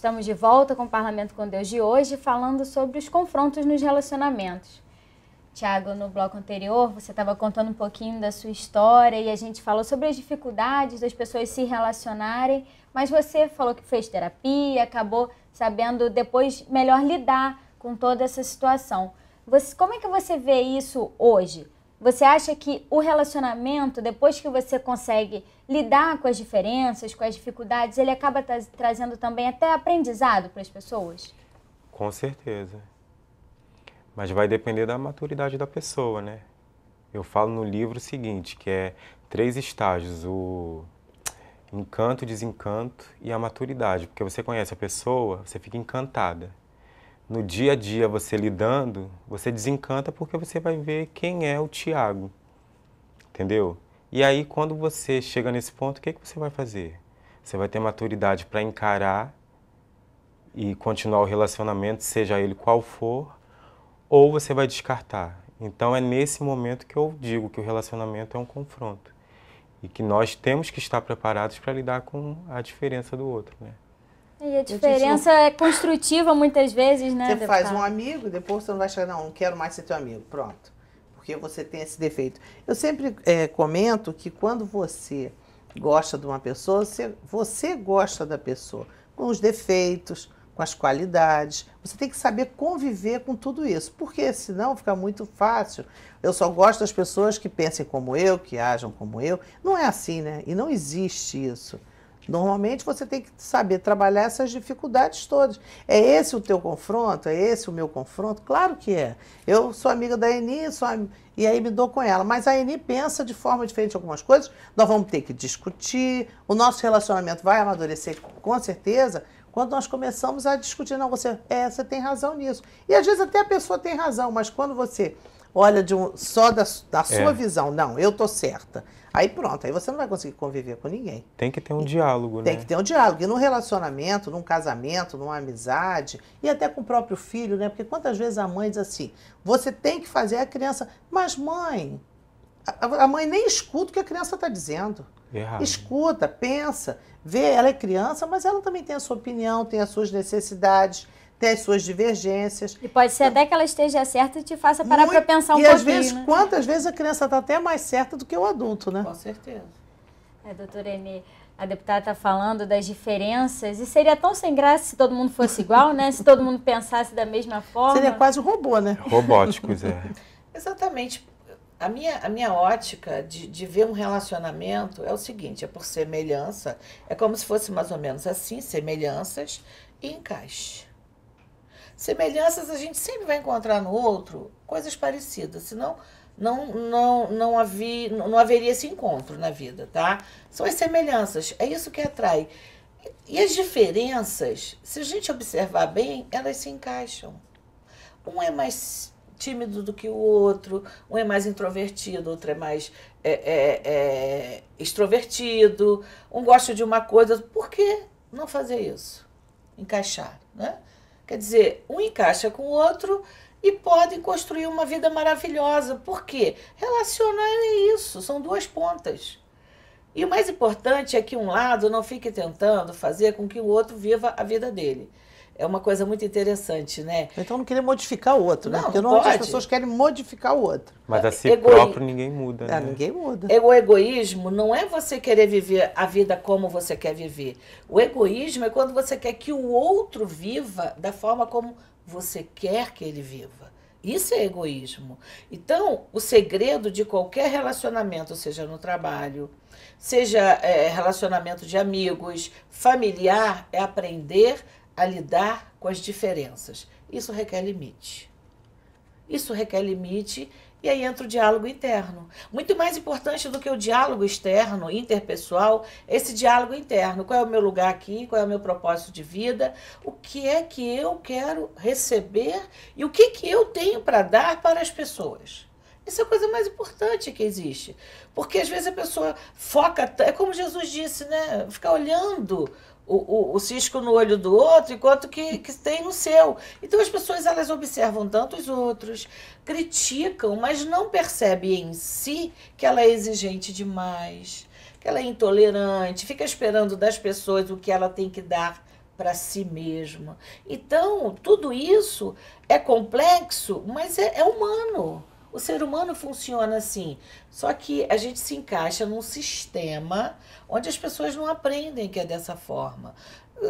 Estamos de volta com o Parlamento com Deus de hoje, falando sobre os confrontos nos relacionamentos. Tiago, no bloco anterior, você estava contando um pouquinho da sua história e a gente falou sobre as dificuldades das pessoas se relacionarem, mas você falou que fez terapia, acabou sabendo depois melhor lidar com toda essa situação. Como é que você vê isso hoje? Você acha que o relacionamento, depois que você consegue lidar com as diferenças, com as dificuldades, ele acaba trazendo também até aprendizado para as pessoas? Com certeza. Mas vai depender da maturidade da pessoa, né? Eu falo no livro o seguinte, que é 3 estágios, o encanto, desencanto e a maturidade. Porque você conhece a pessoa, você fica encantada. No dia a dia, você lidando, você desencanta porque você vai ver quem é o Tiago, entendeu? E aí, quando você chega nesse ponto, o que você vai fazer? Você vai ter maturidade para encarar e continuar o relacionamento, seja ele qual for, ou você vai descartar. Então, é nesse momento que eu digo que o relacionamento é um confronto e que nós temos que estar preparados para lidar com a diferença do outro, né? E a diferença é construtiva muitas vezes, né? Você faz um amigo e depois você não vai chegar, não quero mais ser teu amigo, pronto. Porque você tem esse defeito. Eu sempre comento que quando você gosta de uma pessoa, você gosta da pessoa, com os defeitos, com as qualidades. Você tem que saber conviver com tudo isso, porque senão fica muito fácil. Eu só gosto das pessoas que pensem como eu, que ajam como eu. Não é assim, né? E não existe isso. Normalmente você tem que saber trabalhar essas dificuldades todas. É esse o teu confronto? É esse o meu confronto? Claro que é. Eu sou amiga da Eni e aí me dou com ela. Mas a Eni pensa de forma diferente em algumas coisas. Nós vamos ter que discutir. O nosso relacionamento vai amadurecer com certeza quando nós começamos a discutir. Não, você tem razão nisso. E às vezes até a pessoa tem razão, mas quando você olha só da sua visão, não, eu tô certa. Aí pronto, aí você não vai conseguir conviver com ninguém. Tem que ter um diálogo, né? Tem que ter um diálogo. E num relacionamento, num casamento, numa amizade, e até com o próprio filho, né? Porque quantas vezes a mãe diz assim, você tem que fazer a criança... Mas mãe, a mãe nem escuta o que a criança está dizendo. Errado. Escuta, pensa, vê, ela é criança, mas ela também tem a sua opinião, tem as suas necessidades, tem as suas divergências. E pode ser até que ela esteja certa e te faça parar para pensar um pouquinho. E às vezes, né? Quantas vezes a criança está até mais certa do que o adulto, né? Com certeza. Doutora Eni, a deputada está falando das diferenças e seria tão sem graça se todo mundo fosse igual, né? Se todo mundo pensasse da mesma forma. Seria quase um robô, né? Robóticos, Exatamente. A minha ótica de ver um relacionamento é o seguinte, é por semelhança, é como se fosse mais ou menos assim, semelhanças e encaixe. Semelhanças a gente sempre vai encontrar no outro coisas parecidas, senão não haveria esse encontro na vida, tá? São as semelhanças, é isso que atrai. E as diferenças, se a gente observar bem, elas se encaixam. Um é mais tímido do que o outro, um é mais introvertido, outro é mais extrovertido, um gosta de uma coisa, por que não fazer isso? Encaixar, né? Quer dizer, um encaixa com o outro e podem construir uma vida maravilhosa. Por quê? Relacionar é isso, são 2 pontas. E o mais importante é que um lado não fique tentando fazer com que o outro viva a vida dele. É uma coisa muito interessante, né? Então não querer modificar o outro, né? Não, porque não normalmente pode. as pessoas querem modificar o outro. Mas a si próprio ninguém muda, né? Ninguém muda. O egoísmo não é você querer viver a vida como você quer viver. O egoísmo é quando você quer que o outro viva da forma como você quer que ele viva. Isso é egoísmo. Então, o segredo de qualquer relacionamento, seja no trabalho, seja relacionamento de amigos, familiar, é aprender a lidar com as diferenças. Isso requer limite. Isso requer limite e aí entra o diálogo interno. Muito mais importante do que o diálogo externo, interpessoal, esse diálogo interno. Qual é o meu lugar aqui? Qual é o meu propósito de vida? O que é que eu quero receber e o que que eu tenho para dar para as pessoas? Isso é a coisa mais importante que existe. Porque às vezes a pessoa foca, é como Jesus disse, né? Ficar olhando o cisco no olho do outro, enquanto que tem no seu. Então as pessoas elas observam tanto os outros, criticam, mas não percebem em si que ela é exigente demais, que ela é intolerante, fica esperando das pessoas o que ela tem que dar para si mesma. Então, tudo isso é complexo, mas é humano. O ser humano funciona assim. Só que a gente se encaixa num sistema onde as pessoas não aprendem que é dessa forma.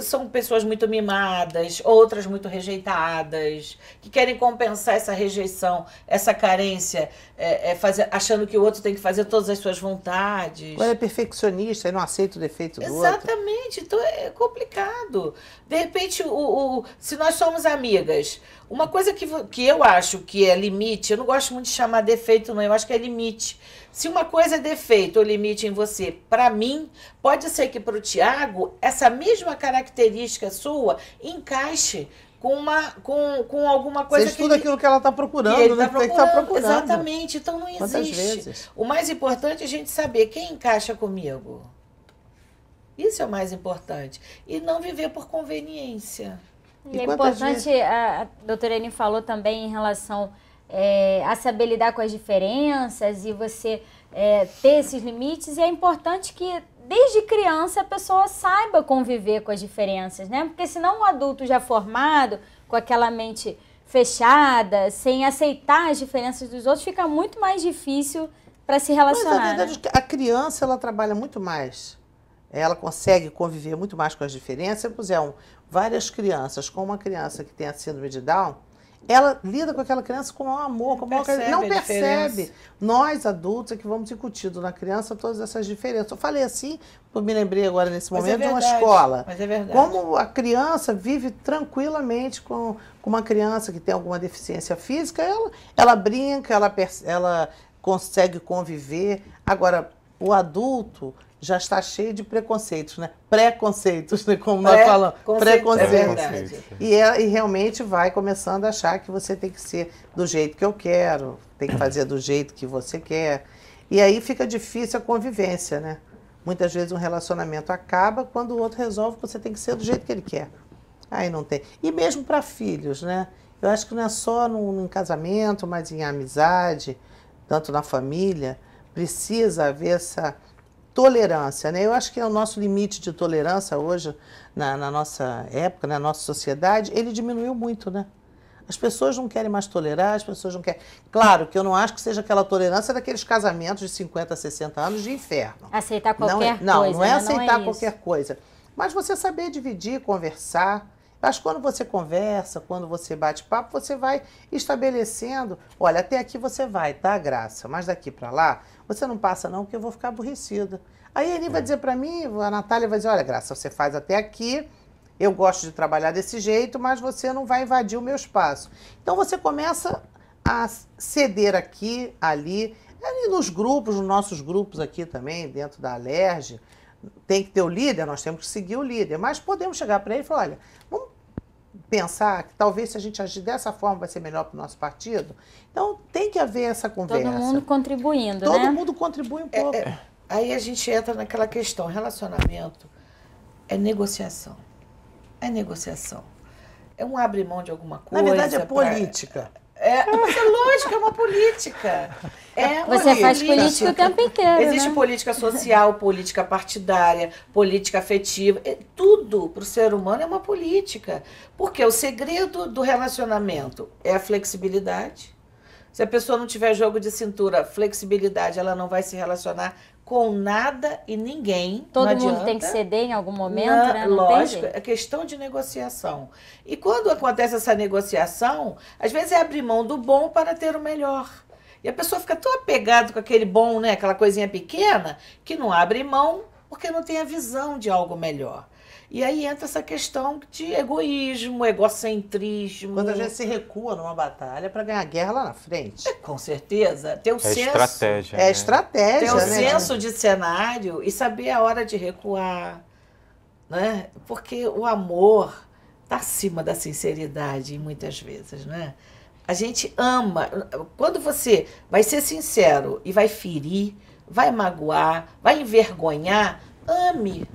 São pessoas muito mimadas, outras muito rejeitadas, que querem compensar essa rejeição, essa carência, achando que o outro tem que fazer todas as suas vontades. Ou é perfeccionista e não aceita o defeito do outro. Exatamente, então é complicado. De repente, se nós somos amigas, uma coisa que eu acho que é limite, eu não gosto muito de chamar defeito, não, eu acho que é limite. Se uma coisa é defeito ou limite em você, para mim, pode ser que para o Tiago, essa mesma característica sua encaixe com alguma coisa Você estuda aquilo que ela está procurando, ele né? tá Tem que estar procurando. Exatamente, então não Quantas existe. vezes? O mais importante é a gente saber quem encaixa comigo. Isso é o mais importante. E não viver por conveniência. E é quantas importante, a doutora Eni falou também em relação a saber lidar com as diferenças e você ter esses limites. E é importante que, desde criança, a pessoa saiba conviver com as diferenças, né? Porque senão um adulto já formado, com aquela mente fechada, sem aceitar as diferenças dos outros, fica muito mais difícil para se relacionar. Mas a verdade é que a criança, ela trabalha muito mais. Ela consegue conviver muito mais com as diferenças. Se puser várias crianças com uma criança que tem a síndrome de Down, ela lida com aquela criança com amor, com amor. Não percebe. Nós, adultos, é que vamos incutindo na criança todas essas diferenças. Eu falei assim, eu me lembrei agora nesse momento de uma escola. Mas é verdade. Como a criança vive tranquilamente com uma criança que tem alguma deficiência física, ela brinca, ela consegue conviver. Agora, o adulto já está cheio de preconceitos, né? Preconceitos, né? Como nós falamos. Preconceitos. É verdade. E realmente vai começando a achar que você tem que ser do jeito que eu quero, tem que fazer do jeito que você quer. E aí fica difícil a convivência, né? Muitas vezes um relacionamento acaba quando o outro resolve que você tem que ser do jeito que ele quer. Aí não tem. E mesmo para filhos, né? Eu acho que não é só em casamento, mas em amizade, tanto na família, precisa haver essa tolerância, né? Eu acho que é o nosso limite de tolerância hoje, na nossa época, na nossa sociedade, ele diminuiu muito, né? As pessoas não querem mais tolerar, as pessoas não querem... Claro que eu não acho que seja aquela tolerância daqueles casamentos de 50, 60 anos de inferno. Aceitar qualquer coisa. Não é né? aceitar não é qualquer coisa. Mas você saber dividir, conversar. Eu acho que quando você conversa, quando você bate papo, você vai estabelecendo, olha, até aqui você vai, tá, Graça? Mas daqui para lá, você não passa não, porque eu vou ficar aborrecida. Aí ele vai dizer para mim, a Natália vai dizer, olha, Graça, você faz até aqui, eu gosto de trabalhar desse jeito, mas você não vai invadir o meu espaço. Então você começa a ceder aqui, ali nos grupos, nos nossos grupos aqui também, dentro da Alerj, tem que ter o líder, nós temos que seguir o líder, mas podemos chegar para ele e falar, olha, vamos pensar que talvez se a gente agir dessa forma vai ser melhor para o nosso partido. Então tem que haver essa conversa. Todo mundo contribuindo, né? Todo mundo contribui um pouco. Aí a gente entra naquela questão, relacionamento é negociação. É negociação. É um abrir mão de alguma coisa. Na verdade é política. Mas é lógico, é uma política. Você faz política o tempo inteiro, Existe né? política social, política partidária, política afetiva. Tudo para o ser humano é uma política. Porque o segredo do relacionamento é a flexibilidade. Se a pessoa não tiver jogo de cintura, flexibilidade, ela não vai se relacionar com nada e ninguém. Todo não mundo adianta. tem que ceder em algum momento, né? Não Lógico, tem jeito. é questão de negociação. E quando acontece essa negociação, às vezes é abrir mão do bom para ter o melhor. E a pessoa fica tão apegada com aquele bom, né? Aquela coisinha pequena, que não abre mão porque não tem a visão de algo melhor. E aí entra essa questão de egoísmo, egocentrismo. Quando a gente se recua numa batalha para ganhar a guerra lá na frente. Com certeza. Ter o senso. Estratégia. É estratégia, Ter o né? senso de cenário e saber a hora de recuar. Né? Porque o amor está acima da sinceridade, muitas vezes, né? A gente ama. Quando você vai ser sincero e vai ferir, vai magoar, vai envergonhar, ame.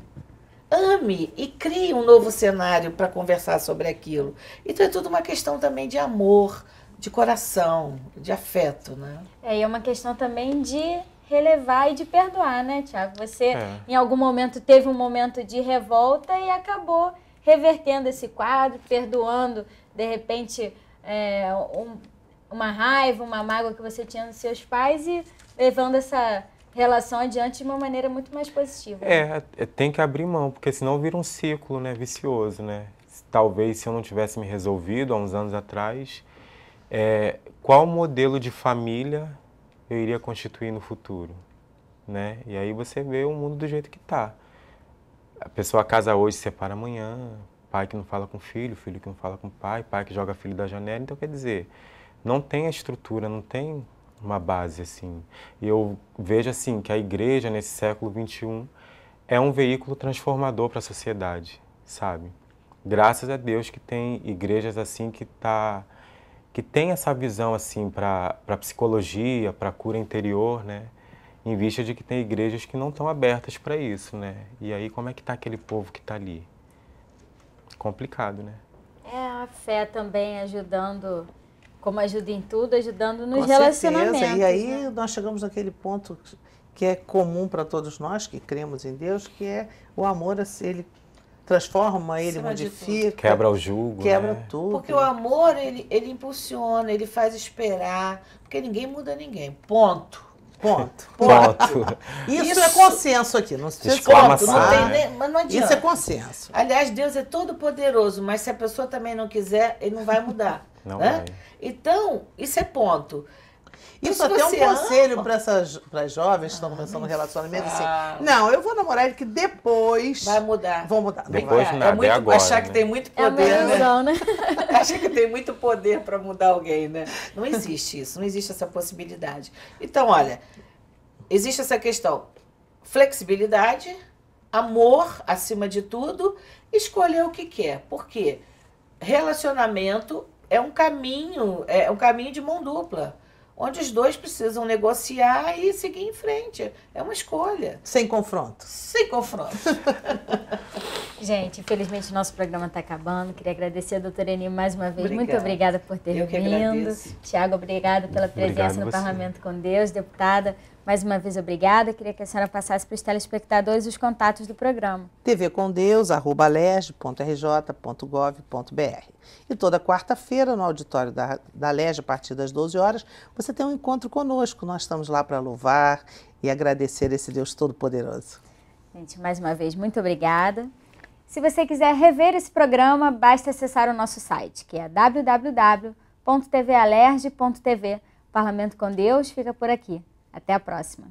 Ame e crie um novo cenário para conversar sobre aquilo. Então é tudo uma questão também de amor, de coração, de afeto, né? E é uma questão também de relevar e de perdoar, né, Tiago? Você, em algum momento, teve um momento de revolta e acabou revertendo esse quadro, perdoando, de repente, uma raiva, uma mágoa que você tinha dos seus pais e levando essa relação adiante de uma maneira muito mais positiva. Tem que abrir mão, porque senão vira um ciclo, né, vicioso, né? Talvez se eu não tivesse me resolvido há uns anos atrás, qual modelo de família eu iria constituir no futuro, né? E aí você vê o mundo do jeito que tá. A pessoa casa hoje, se separa amanhã, pai que não fala com filho que não fala com pai que joga filho da janela. Então, quer dizer, não tem a estrutura, não tem uma base, assim. E eu vejo, assim, que a igreja, nesse século XXI, é um veículo transformador para a sociedade, sabe? Graças a Deus que tem igrejas, assim, que tem essa visão, assim, para psicologia, para cura interior, né? Em vista de que tem igrejas que não estão abertas para isso, né? E aí, como é que está aquele povo que está ali? Complicado, né? A fé também ajudando, como ajuda em tudo, ajudando nos Com relacionamentos. certeza. E aí né? nós chegamos naquele ponto que é comum para todos nós que cremos em Deus, que é o amor, ele transforma, ele Acima de modifica. Quebra o jugo, Quebra né? tudo. Porque o amor, ele impulsiona, ele faz esperar, porque ninguém muda ninguém. Ponto. Ponto. Isso é Isso- consenso aqui. Não sei se Exclamação, Ponto. Não tem né? nem, mas não adianta. Isso é consenso. Aliás, Deus é todo poderoso, mas se a pessoa também não quiser, ele não vai mudar. Não né? vai. Então, isso é ponto. Então, Isso se até é um você conselho ama- para as jovens que estão começando um relacionamento assim. fala. Não, eu vou namorar ele que depois Vai mudar. vão mudar. Não Depois vai. de nada, muito, agora, achar que né? tem muito É uma poder, né? ilusão, né? Acha que tem muito poder para mudar alguém, né? Não existe isso, não existe essa possibilidade. Então, olha, existe essa questão: flexibilidade, amor acima de tudo, escolher o que quer. Por quê? Relacionamento é um caminho de mão dupla, onde os dois precisam negociar e seguir em frente. É uma escolha, Sem confronto. sem confronto. Gente, infelizmente o nosso programa está acabando. Queria agradecer a doutora Eni mais uma vez. Obrigada. Muito obrigada por ter Eu que vindo. agradeço. Tiago, obrigada pela presença Obrigado no você. Parlamento com Deus. Deputada, mais uma vez obrigada. Queria que a senhora passasse para os telespectadores os contatos do programa. tvcomdeus@lerj.rj.gov.br. E toda quarta-feira, no auditório da LERJ, a partir das 12 horas, você tem um encontro conosco. Nós estamos lá para louvar e agradecer esse Deus Todo-Poderoso. Gente, mais uma vez, muito obrigada. Se você quiser rever esse programa, basta acessar o nosso site, que é www.tvalerj.tv. Parlamento com Deus fica por aqui. Até a próxima.